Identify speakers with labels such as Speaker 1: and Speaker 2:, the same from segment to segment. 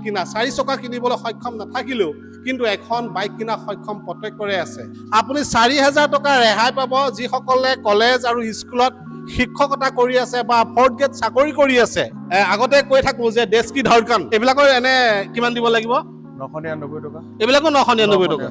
Speaker 1: কিনা 4 চকা কিনিবলৈ সক্ষম নাথাকিলেও কিন্তু এখন বাইক কিনা সক্ষম প্ৰত্যেকৰে আছে আপুনি 4000 টকা ৰেহাই পাব যিসকলে কলেজ আৰু স্কুলত শিক্ষকতা কৰি আছে বা ফৰ্থ গ্ৰেড চাকৰি কৰি আছে আগতে কৈ থাকো যে দেশ কি ধড়কন এইবিলাকৰ এনে কিমান দিব লাগিব
Speaker 2: 999 টকা
Speaker 1: এইবিলাকো 999 টকা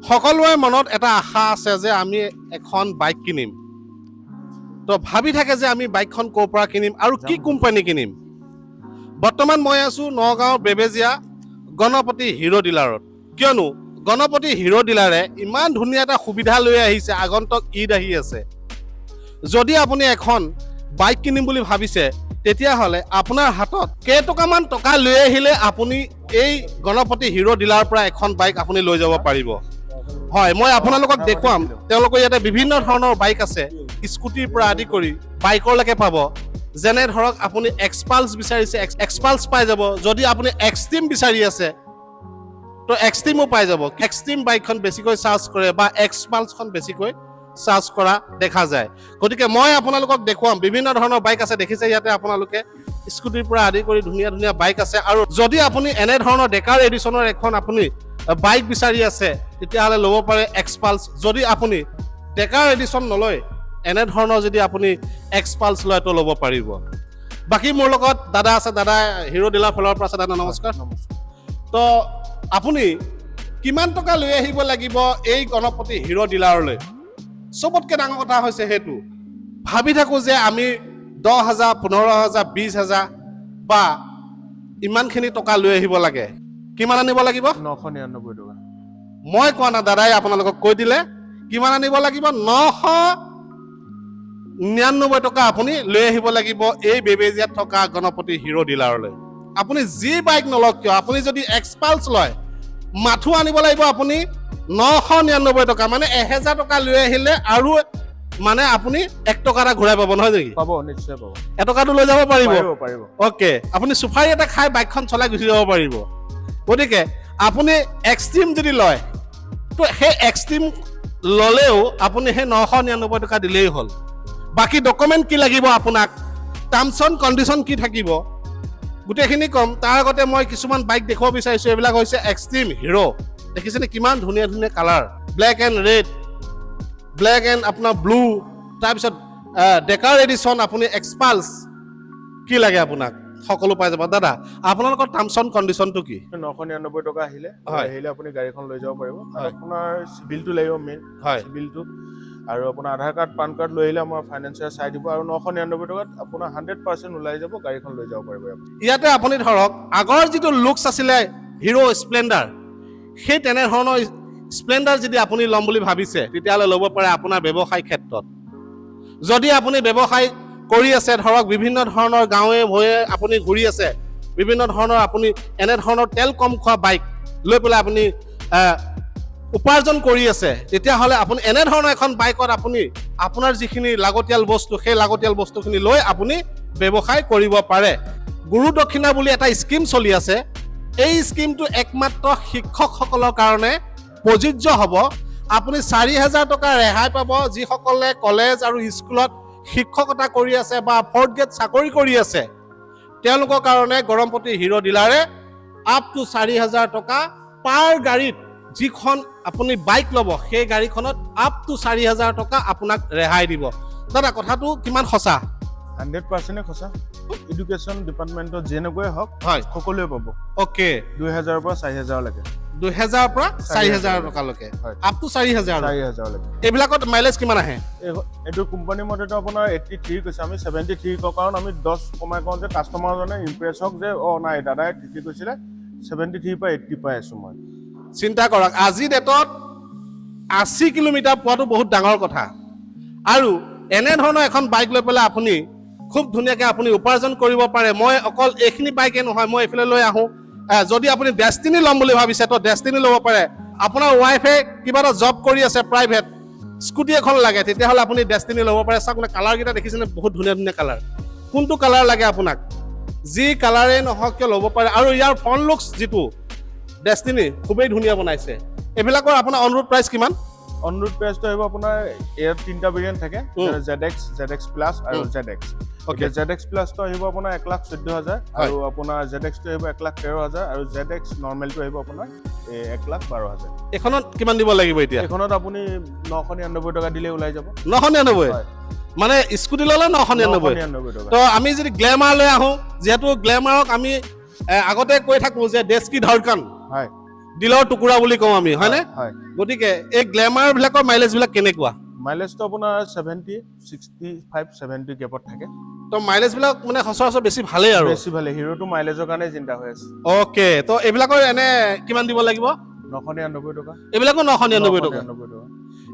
Speaker 1: সকলোৰে মনত এটা আশা আছে যে আমি এখন বাইক কিনিম তো ভাবি থাকে যে আমি বাইকখন ক'ৰ পৰা কিনিম আৰু কি কোম্পানী কিনিম বৰ্তমান মই আছো নগাঁও বেবেজিয়া গণপতি হিৰো ডিলাৰত কিয়নো গণপতি হিৰো ডিলাৰে ইমান ধুনীয়া এটা সুবিধা লৈ আহিছে আগন্তুক ঈদ আহি আছে যদি আপুনি এখন বাইক কিনিম বুলি ভাবিছে তেতিয়াহ'লে আপোনাৰ হাতত কেইটকামান টকা লৈ আহিলে আপুনি এই গণপতি হিৰো ডিলাৰৰ পৰা এখন বাইক আপুনি লৈ যাব পাৰিব হয় মই আপোনালোকক দেখুৱাম তেওঁলোকৰ ইয়াতে বিভিন্ন ধৰণৰ বাইক আছে স্কুটিৰ পৰা আদি কৰি বাইকৰলৈকে পাব যেনে ধৰক আপুনি এক্সপালছ বিচাৰিছে এক্সপালছ পাই যাব যদি আপুনি এক্সট্ৰিম বিচাৰি আছে তো এক্সট্ৰিমো পাই যাব এক্সট্ৰিম বাইকখন বেছিকৈ চাৰ্জ কৰে বা এক্সপালছখন বেছিকৈ চাৰ্জ কৰা দেখা যায় গতিকে মই আপোনালোকক দেখুৱাম বিভিন্ন ধৰণৰ বাইক আছে দেখিছে ইয়াতে আপোনালোকে স্কুটিৰ পৰা আদি কৰি ধুনীয়া ধুনীয়া বাইক আছে আৰু যদি আপুনি এনে ধৰণৰ ডেকাৰ এডিশ্যনৰ এখন আপুনি বাইক বিচাৰি আছে তেতিয়াহ'লে ল'ব পাৰে এক্সপালছ যদি আপুনি ডেকাৰ এডিশ্যন নলয় এনে ধৰণৰ যদি আপুনি এক্সপালছ লয় তো ল'ব পাৰিব বাকী মোৰ লগত দাদা আছে দাদা হিৰো ডিলাৰ ফালৰ পৰা আছে দাদা নমস্কাৰ তো আপুনি কিমান টকা লৈ আহিব লাগিব এই গণপতি হিৰো ডিলাৰলৈ চবতকৈ ডাঙৰ কথা হৈছে সেইটো ভাবি থাকোঁ যে আমি 10,000 15,000 20,000 বা ইমানখিনি টকা লৈ আহিব লাগে কিমান আনিব লাগিব
Speaker 2: 999 টকা
Speaker 1: মই কোৱা না দাদাই আপোনালোকক কৈ দিলে কিমান আনিব লাগিব 999 টকা আপুনি লৈ আহিব লাগিব এই বেবেজিয়াত থকা গণপতি হিৰো ডিলাৰলৈ আপুনি যি বাইক নলওক কিয় আপুনি যদি এক্সপালছ লয় মাথো আনিব লাগিব আপুনি 999 টকা মানে 1000 টকা লৈ আহিলে আৰু মানে আপুনি 1 টকা এটা ঘূৰাই পাব নহয় নেকি
Speaker 2: পাব নিশ্চয় পাব
Speaker 1: এটকাটো লৈ যাব পাৰিব
Speaker 2: পাৰিব
Speaker 1: ওকে আপুনি চুফাৰী এটা খাই বাইকখন চলাই গুচি যাব পাৰিব গতিকে আপুনি এক্সট্ৰিম যদি লয় তো সেই এক্সট্ৰিম ল'লেও আপুনি সেই 999 টকা দিলেই হ'ল বাকী ডকুমেণ্ট কি লাগিব আপোনাক টাৰ্মছ এণ্ড কণ্ডিশ্যন কি থাকিব গোটেইখিনি কম তাৰ আগতে মই কিছুমান বাইক দেখুৱাব বিচাৰিছোঁ এইবিলাক হৈছে এক্সট্ৰিম হিৰো দেখিছেনে কিমান ধুনীয়া ধুনীয়া colour black and red black and আপোনাৰ ব্লু তাৰপিছত ডেকাৰ এডিশ্যন আপুনি এক্সপালছ কি লাগে আপোনাক সকলো পাই যাব দাদা আপোনালোকৰ টাৰ্মছ এণ্ড কণ্ডিশ্যনটো কি
Speaker 2: 999 টকা আহিলে আপুনি গাড়ীখন লৈ যাব পাৰিব আপোনাৰ চিভিলটো লাগিব মেইন চিভিলটো আৰু আপোনাৰ আধাৰ কাৰ্ড পান কাৰ্ড লৈ আহিলে আমাৰ ফাইনেন্সিয়াৰ চাই দিব আৰু 999 টকাত আপোনাৰ 100% ওলাই যাব গাড়ীখন লৈ যাব পাৰিব
Speaker 1: ইয়াতে আপুনি ধৰক আগৰ যিটো লুকছ আছিলে হিৰো স্প্লেণ্ডাৰ সেই তেনেধৰণৰ স্প্লেণ্ডাৰ যদি আপুনি ল'ম বুলি ভাবিছে তেতিয়াহ'লে ল'ব পাৰে আপোনাৰ ব্যৱসায় ক্ষেত্ৰত যদি আপুনি ব্যৱসায় কৰি আছে ধৰক বিভিন্ন ধৰণৰ গাঁৱে ভৈয়ে আপুনি ঘূৰি আছে বিভিন্ন ধৰণৰ আপুনি এনে ধৰণৰ তেল কম খোৱা বাইক লৈ পেলাই আপুনি উপাৰ্জন কৰি আছে তেতিয়াহ'লে আপুনি এনে ধৰণৰ এখন বাইকত আপুনি আপোনাৰ যিখিনি লাগতিয়াল বস্তু সেই লাগতিয়াল বস্তুখিনি লৈ আপুনি ব্যৱসায় কৰিব পাৰে গুৰু দক্ষিণা বুলি এটা স্কিম চলি আছে এই স্কিমটো একমাত্ৰ শিক্ষকসকলৰ কাৰণে প্ৰযোজ্য হ'ব আপুনি 4000 টকা ৰেহাই পাব যিসকলে কলেজ আৰু স্কুলত শিক্ষকতা কৰি আছে বা ফৰ্থ গ্ৰেড চাকৰি কৰি আছে তেওঁলোকৰ কাৰণে গণপতি হিৰো ডিলাৰে আপ টু 4000 টকা পাৰ গাড়ীত যিখন আপুনি বাইক ল'ব সেই গাড়ীখনত আপ টু 4000 টকা আপোনাক ৰেহাই দিব দাদা কথাটো কিমান সঁচা
Speaker 2: 100% সঁচা এডুকেশ্যন ডিপাৰ্টমেণ্টত যেনেকৈ হওক
Speaker 1: হয়
Speaker 2: সকলোৱে পাব
Speaker 1: ওকে
Speaker 2: 2000 পৰা 4000 লৈকে
Speaker 1: 2000 পৰা 4000 টকালৈকে আপ টু 4000
Speaker 2: লৈকে
Speaker 1: এইবিলাকত মাইলেজ কিমান আহে
Speaker 2: এইটো কোম্পানীৰ মতেতো আপোনাৰ 83 কৈছে আমি 73 কওঁ কাৰণ আমি 10 কমাই কওঁ যে কাষ্টমাৰজনে ইমপ্ৰেছ হওক যে নাই দাদাই ঠিকেই কৈছিলে 73 পৰা 80 পাই আছোঁ মই
Speaker 1: চিন্তা কৰক আজি ডেটত 80 কিলোমিটাৰ পোৱাটো বহুত ডাঙৰ কথা আৰু এনে ধৰণৰ এখন বাইক লৈ পেলাই আপুনি খুব ধুনীয়াকৈ আপুনি উপাৰ্জন কৰিব পাৰে মই অকল এইখিনি বাইকে নহয় মই এইফালে লৈ আহোঁ যদি আপুনি ডেষ্টিনি ল'ম বুলি ভাবিছে তো ডেষ্টিনি ল'ব পাৰে আপোনাৰ ৱাইফে কিবা এটা জব কৰি আছে প্ৰাইভেট স্কুটি এখন লাগে তেতিয়াহ'লে আপুনি ডেষ্টিনি ল'ব পাৰে চাওক না কালাৰকেইটা দেখিছেনে বহুত ধুনীয়া ধুনীয়া কালাৰ কোনটো কালাৰ লাগে আপোনাক যি কালাৰে নহওক কিয় ল'ব পাৰে আৰু ইয়াৰ ফ্ৰণ্ট লুকছ যিটো ডেষ্টিনি খুবেই ধুনীয়া বনাইছে এইবিলাকৰ আপোনাৰ অন ৰোড প্ৰাইচ কিমান
Speaker 2: অন ৰোড প্ৰাইচটো আহিব আপোনাৰ ইয়াত 3টা ভেৰিয়েণ্ট থাকে ZX প্লাছ আৰু ZX
Speaker 1: Okay.
Speaker 2: ZX প্লাছটো আহিব আপোনাৰ 1,14,000 আৰু আপোনাৰ ZX টো আহিব 1,13,000 আৰু ZX নৰ্মেলটো আহিব আপোনাৰ 1,12,000
Speaker 1: এখনত কিমান দিব লাগিব এতিয়া
Speaker 2: এখনত আপুনি 999 টকা দিলে ওলাই যাব
Speaker 1: 999 মানে স্কুটি ল'লে 999
Speaker 2: টকা
Speaker 1: তো আমি যদি গ্লেমাৰ লৈ আহোঁ যিহেতু গ্লেমাৰক আমি আগতে কৈ থাকোঁ যে দেশ কি ধড়কন
Speaker 2: হয়
Speaker 1: দিলৰ টুকুৰা বুলি কওঁ আমি হয়নে
Speaker 2: হয়
Speaker 1: গতিকে এই গ্লেমাৰবিলাকৰ মাইলেজবিলাক কেনেকুৱা
Speaker 2: মাইলেজটো আপোনাৰ 70 65 70 গেপত থাকে
Speaker 1: তো মাইলেজবিলাক মানে সচৰাচৰ বেছি ভালেই আৰু
Speaker 2: বেছি ভালে হিৰোটো মাইলেজৰ কাৰণে চিন্তা হৈ আছে
Speaker 1: অ'কে তো এইবিলাকৰ এনে কিমান দিব লাগিব
Speaker 2: 999 টকা
Speaker 1: এইবিলাকো 999 টকা
Speaker 2: 999 টকা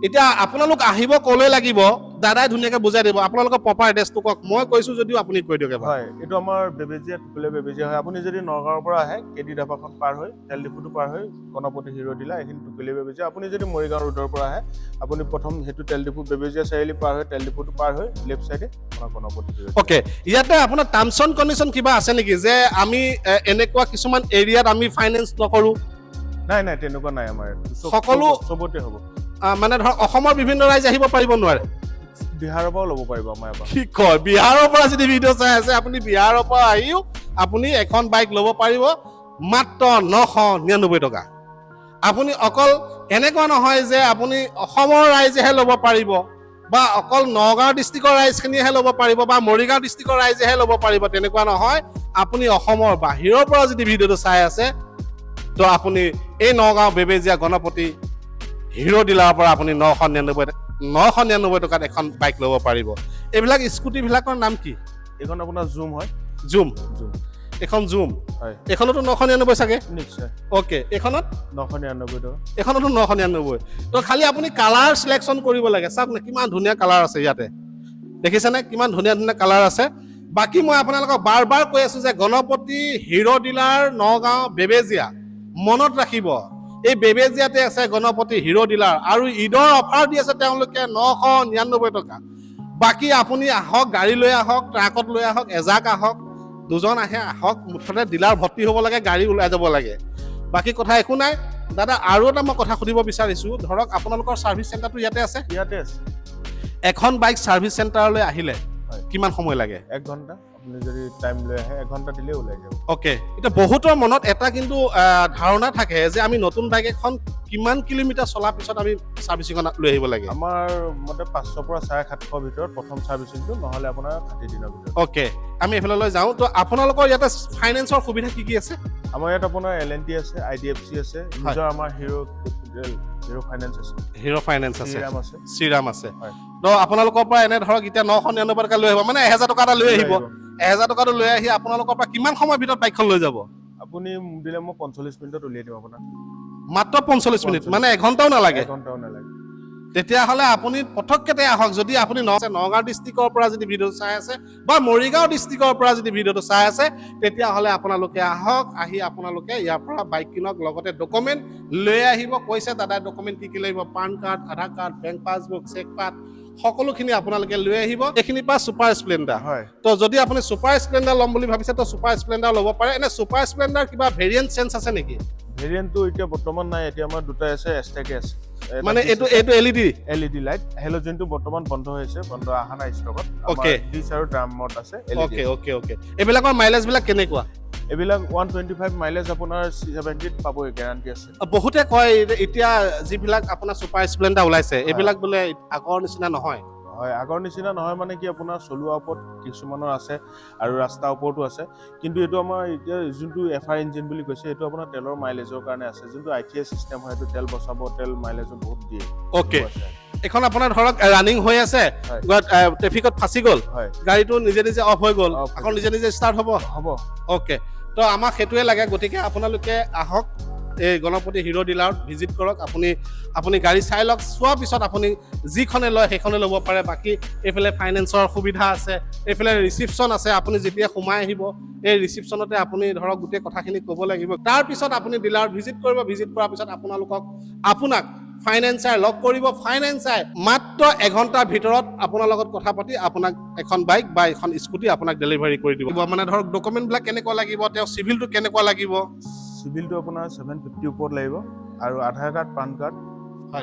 Speaker 1: এতিয়া আপোনালোক আহিব ক'লৈ লাগিব দাদাই ধুনীয়াকৈ বুজাই দিব আপোনালোকৰ প্ৰপাৰ এড্ৰেছটো কওক মই কৈছোঁ যদিও আপুনি কৈ দিয়ক এবাৰ
Speaker 2: হয় এইটো আমাৰ বেবেজিয়া টুকুলে বেবেজিয়া হয় আপুনি যদি নগাঁৱৰ পৰা আহে কেডি ধাবাখন পাৰ হৈ তেল ডিপুটো পাৰ হৈ গণপতি হিৰো ডিলাৰ এইখিনি টুকুলে বেবেজিয়া আপুনি যদি মৰিগাঁও ৰোডৰ পৰা আহে আপুনি প্ৰথম সেইটো তেল ডিপু বেবেজিয়া চাৰিআলি পাৰ হৈ তেল ডিপুটো পাৰ হৈ লেফ্ট চাইডে আপোনাৰ গণপতি হিৰো
Speaker 1: অ'কে ইয়াতে আপোনাৰ টাৰ্মছ এণ্ড কণ্ডিশ্যন কিবা আছে নেকি যে আমি এনেকুৱা কিছুমান এৰিয়াত আমি ফাইনেন্স নকৰোঁ
Speaker 2: নাই নাই তেনেকুৱা নাই আমাৰ ইয়াত।
Speaker 1: সকলো-
Speaker 2: চবতে হ'ব
Speaker 1: মানে ধৰক অসমৰ বিভিন্ন ৰাইজ আহিব পাৰিব নোৱাৰে
Speaker 2: বিহাৰৰ পৰাও ল'ব পাৰিব আমাৰ ইয়াৰ পৰা
Speaker 1: কি কয় বিহাৰৰ পৰা যদি ভিডিঅ' চাই আছে আপুনি বিহাৰৰ পৰা আহিও আপুনি এখন বাইক ল'ব পাৰিব মাত্ৰ 999 টকা আপুনি অকল এনেকুৱা নহয় যে আপুনি অসমৰ ৰাইজেহে ল'ব পাৰিব বা অকল নগাঁও ডিষ্ট্ৰিক্টৰ ৰাইজখিনিয়েহে ল'ব পাৰিব বা মৰিগাঁও ডিষ্ট্ৰিক্টৰ ৰাইজেহে ল'ব পাৰিব তেনেকুৱা নহয় আপুনি অসমৰ বাহিৰৰ পৰা যদি ভিডিঅ'টো চাই আছে তো আপুনি এই নগাঁও বেবেজিয়া গণপতি হিৰো ডিলাৰৰ পৰা আপুনি 999 টকাত এখন বাইক ল'ব পাৰিব এইবিলাক স্কুটিবিলাকৰ নাম কি
Speaker 2: এইখন আপোনাৰ জুম হয়
Speaker 1: জুম
Speaker 2: জুম
Speaker 1: এখন জুম
Speaker 2: হয়
Speaker 1: এখনতো 999 চাগে
Speaker 2: নিশ্চয়
Speaker 1: অ'কে এইখনত
Speaker 2: 999 টকা
Speaker 1: এখনতো 999 তো খালি আপুনি কালাৰ চিলেকশ্যন কৰিব লাগে চাওক না কিমান ধুনীয়া কালাৰ আছে ইয়াতে দেখিছেনে কিমান ধুনীয়া ধুনীয়া কালাৰ আছে বাকী মই আপোনালোকক বাৰ বাৰ কৈ আছোঁ যে গণপতি হিৰো ডিলাৰ নগাঁও বেবেজিয়া মনত ৰাখিব এই বেবেজিয়াতে আছে গণপতি হিৰো ডিলাৰ আৰু ঈদৰ অফাৰ দি আছে তেওঁলোকে 999 টকা বাকী আপুনি আহক গাড়ী লৈ আহক ট্ৰাকত লৈ আহক এজাক আহক দুজন আহে আহক মুঠতে ডিলাৰ ভৰ্তি হ'ব লাগে গাড়ী ওলাই যাব লাগে বাকী কথা একো নাই দাদা আৰু এটা মই কথা সুধিব বিচাৰিছোঁ ধৰক আপোনালোকৰ ছাৰ্ভিচ চেণ্টাৰটো ইয়াতে আছে
Speaker 2: ইয়াতে আছে
Speaker 1: এখন বাইক ছাৰ্ভিচ চেণ্টাৰলৈ আহিলে
Speaker 2: হয়।
Speaker 1: কিমান সময় লাগে
Speaker 2: 1 ঘণ্টা আপুনি যদি টাইম লৈ আহে 1 ঘণ্টা দিলে ওলাই যাব
Speaker 1: অ'কে এতিয়া বহুতৰ মনত এটা কিন্তু ধাৰণা থাকে যে আমি নতুন বাইক এখন কিমান কিলোমিটাৰ চলাৰ পিছত আমি ছাৰ্ভিচিঙত লৈ আহিব লাগে
Speaker 2: আমাৰ মতে 500 পৰা 750 ভিতৰত প্ৰথম ছাৰ্ভিচিংটো নহ'লে আপোনাৰ 60 দিনৰ ভিতৰত
Speaker 1: অ'কে আমি এইফাললৈ যাওঁ তো আপোনালোকৰ ইয়াতে ফাইনেন্সৰ সুবিধা কি কি আছে
Speaker 2: আমাৰ ইয়াত আপোনাৰ LNT আছে IDFC আছে নিজৰ আমাৰ হিৰো ফাইনেন্স আছে
Speaker 1: হিৰো ফাইনেন্স আছে
Speaker 2: শ্ৰীৰাম আছে
Speaker 1: শ্ৰীৰাম আছে
Speaker 2: হয়।
Speaker 1: তো আপোনালোকৰ পৰা এনে ধৰক এতিয়া 999 টকা লৈ আহিব মানে 1000 টকা এটা লৈ আহিব 1000 টকাটো লৈ আহি আপোনালোকৰ পৰা কিমান সময়ৰ ভিতৰত বাইকখন লৈ যাব
Speaker 2: আপুনি দিলে মই 45 মিনিটত উলিয়াই দিম আপোনাক
Speaker 1: মাত্ৰ 45 মিনিট মানে এঘণ্টাও নালাগে
Speaker 2: 1 ঘণ্টাও নালাগে
Speaker 1: তেতিয়াহ'লে আপুনি পটকতে আহক যদি আপুনি নগাঁও ডিষ্ট্ৰিক্টৰ পৰা যদি ভিডিঅ' চাই আছে বা মৰিগাঁও ডিষ্ট্ৰিক্টৰ পৰা যদি ভিডিঅ'টো চাই আছে তেতিয়াহ'লে আপোনালোকে আহক আহি আপোনালোকে ইয়াৰ পৰা বাইক কিনক লগতে ডকুমেণ্ট লৈ আহিব কৈছে দাদাই ডকুমেণ্ট কি কি লাগিব পান কাৰ্ড আধাৰ কাৰ্ড বেংক পাছবুক চেক পাত সকলোখিনি আপোনালোকে লৈ আহিব এইখিনিৰ পৰা ছুপাৰ স্প্লেণ্ডাৰ
Speaker 2: হয়
Speaker 1: তো যদি আপুনি ছুপাৰ স্প্লেণ্ডাৰ ল'ম বুলি ভাবিছে তো ছুপাৰ স্প্লেণ্ডাৰ ল'ব পাৰে এনে ছুপাৰ স্প্লেণ্ডাৰ কিবা ভেৰিয়েণ্ট চেঞ্জ আছে নেকি
Speaker 2: ভেৰিয়েণ্টটো এতিয়া বৰ্তমান নাই এতিয়া আমাৰ দুটাই আছে এষ্টাকে আছে
Speaker 1: মানে এইটো LED
Speaker 2: LED লাইট হেলোজেনটো বৰ্তমান বন্ধ হৈছে বন্ধ অহা নাই ষ্টকত
Speaker 1: Okay.
Speaker 2: ডিছ আৰু ড্ৰামত আছে
Speaker 1: অ'কে অ'কে অ'কে এইবিলাকৰ মাইলেজবিলাক কেনেকুৱা
Speaker 2: এইবিলাক 125 মাইলেজ আপোনাৰ 70 পাবই গ্যাৰান্টি আছে
Speaker 1: বহুতে কয় এতিয়া যিবিলাক আপোনাৰ ছুপাৰ স্প্লেণ্ডাৰ ওলাইছে এইবিলাক বোলে আগৰ নিচিনা নহয়
Speaker 2: হয় আগৰ নিচিনা নহয় মানে কি আপোনাৰ চলোৱাৰ ওপৰত কিছুমানৰ আছে আৰু ৰাস্তাৰ ওপৰতো আছে কিন্তু এইটো আমাৰ এতিয়া যোনটো FR ইঞ্জিন বুলি কৈছে এইটো আপোনাৰ তেলৰ মাইলেজৰ কাৰণে আছে যোনটো ITS চিষ্টেম হয় এইটো তেল বচাব তেল মাইলেজো বহুত দিয়ে
Speaker 1: অ'কে এখন আপোনাৰ ধৰক ৰানিং হৈ আছে
Speaker 2: হয়।
Speaker 1: ট্ৰেফিকত ফাঁচি গ'ল
Speaker 2: হয়
Speaker 1: গাড়ীটো নিজে নিজে অফ হৈ গ'ল
Speaker 2: Off হৈ
Speaker 1: আকৌ নিজে নিজে ষ্টাৰ্ট হ'ব
Speaker 2: হ'ব
Speaker 1: অ'কে তো আমাক সেইটোৱে লাগে গতিকে আপোনালোকে আহক এই গণপতি হিৰো ডিলাৰত ভিজিট কৰক আপুনি গাড়ী চাই লওক চোৱাৰ পিছত আপুনি যিখনে লয় সেইখনে ল'ব পাৰে বাকী এইফালে ফাইনেন্সৰ সুবিধা আছে এইফালে ৰিচিপশ্যন আছে আপুনি যেতিয়া সোমাই আহিব এই ৰিচিপশ্যনতে আপুনি ধৰক গোটেই কথাখিনি ক'ব লাগিব তাৰপিছত আপুনি ডিলাৰত ভিজিট কৰিব ভিজিট কৰাৰ পিছত আপোনাক ফাইনেন্সাৰ লগ কৰিব ফাইনেন্সাৰ মাত্ৰ এঘণ্টাৰ ভিতৰত আপোনাৰ লগত কথা পাতি আপোনাক এখন বাইক বা এখন স্কুটি আপোনাক ডেলিভাৰী কৰি দিব মানে ধৰক ডকুমেণ্টবিলাক কেনেকুৱা লাগিব তেওঁ চিভিলটো কেনেকুৱা লাগিব
Speaker 2: চিভিলটো আপোনাৰ 750 ওপৰত লাগিব আৰু আধাৰ কাৰ্ড পান কাৰ্ড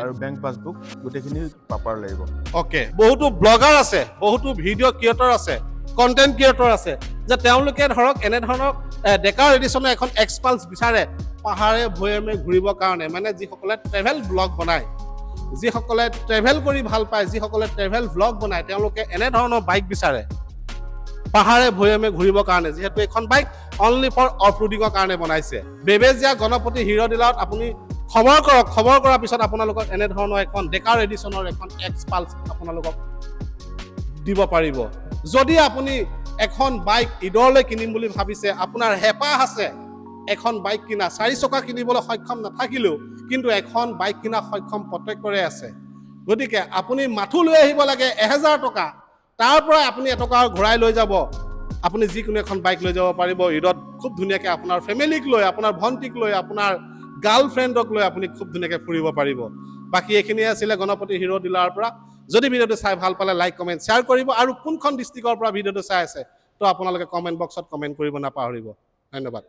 Speaker 2: আৰু বেংক পাছবুক গোটেইখিনি পাপাৰ লাগিব
Speaker 1: অ'কে বহুতো ব্লগাৰ আছে বহুতো ভিডিঅ' ক্ৰিয়েটৰ আছে কণ্টেণ্ট ক্ৰিয়েটৰ আছে যে তেওঁলোকে ধৰক এনেধৰণৰ ডেকাৰ এডিশ্যনৰ এখন এক্সপালছ বিচাৰে পাহাৰে ভৈয়ামে ঘূৰিবৰ কাৰণে মানে যিসকলে ট্ৰেভেল ব্লগ বনায় যিসকলে ট্ৰেভেল কৰি ভাল পায় যিসকলে ট্ৰেভেল ব্লগ বনায় তেওঁলোকে এনেধৰণৰ বাইক বিচাৰে পাহাৰে ভৈয়ামে ঘূৰিবৰ কাৰণে যিহেতু এখন বাইক অনলি ফৰ অফ ৰোডিঙৰ কাৰণে বনাইছে বেবেজীয়া গণপতি হিৰ' ডিলাৰত আপুনি খবৰ কৰক খবৰ কৰাৰ পিছত আপোনালোকক এনেধৰণৰ এখন ডেকাৰ এডিশ্যনৰ এখন এক্সপালছ আপোনালোকক দিব পাৰিব যদি আপুনি এখন বাইক ঈদলৈ কিনিম বুলি ভাবিছে আপোনাৰ হেঁপাহ আছে এখন বাইক কিনা 4 চকা কিনিবলৈ সক্ষম নাথাকিলেও কিন্তু এখন বাইক কিনা সক্ষম প্ৰত্যেকৰে আছে গতিকে আপুনি মাথো লৈ আহিব লাগে 1000 টকা তাৰ পৰা আপুনি এটকা ঘূৰাই লৈ যাব আপুনি যিকোনো এখন বাইক লৈ যাব পাৰিব ঈদত খুব ধুনীয়াকৈ আপোনাৰ ফেমিলিক লৈ আপোনাৰ ভণ্টিক লৈ আপোনাৰ গাৰ্লফ্ৰেণ্ডক লৈ আপুনি খুব ধুনীয়াকৈ ফুৰিব পাৰিব বাকী এইখিনিয়ে আছিলে গণপতি হিৰ' ডিলাৰৰ পৰা যদি ভিডিঅ'টো চাই ভাল পালে লাইক কমেণ্ট শ্বেয়াৰ কৰিব আৰু কোনখন ডিষ্ট্ৰিক্টৰ পৰা ভিডিঅ'টো চাই আছে তো আপোনালোকে কমেণ্ট বক্সত কমেণ্ট কৰিব নাপাহৰিব ধন্যবাদ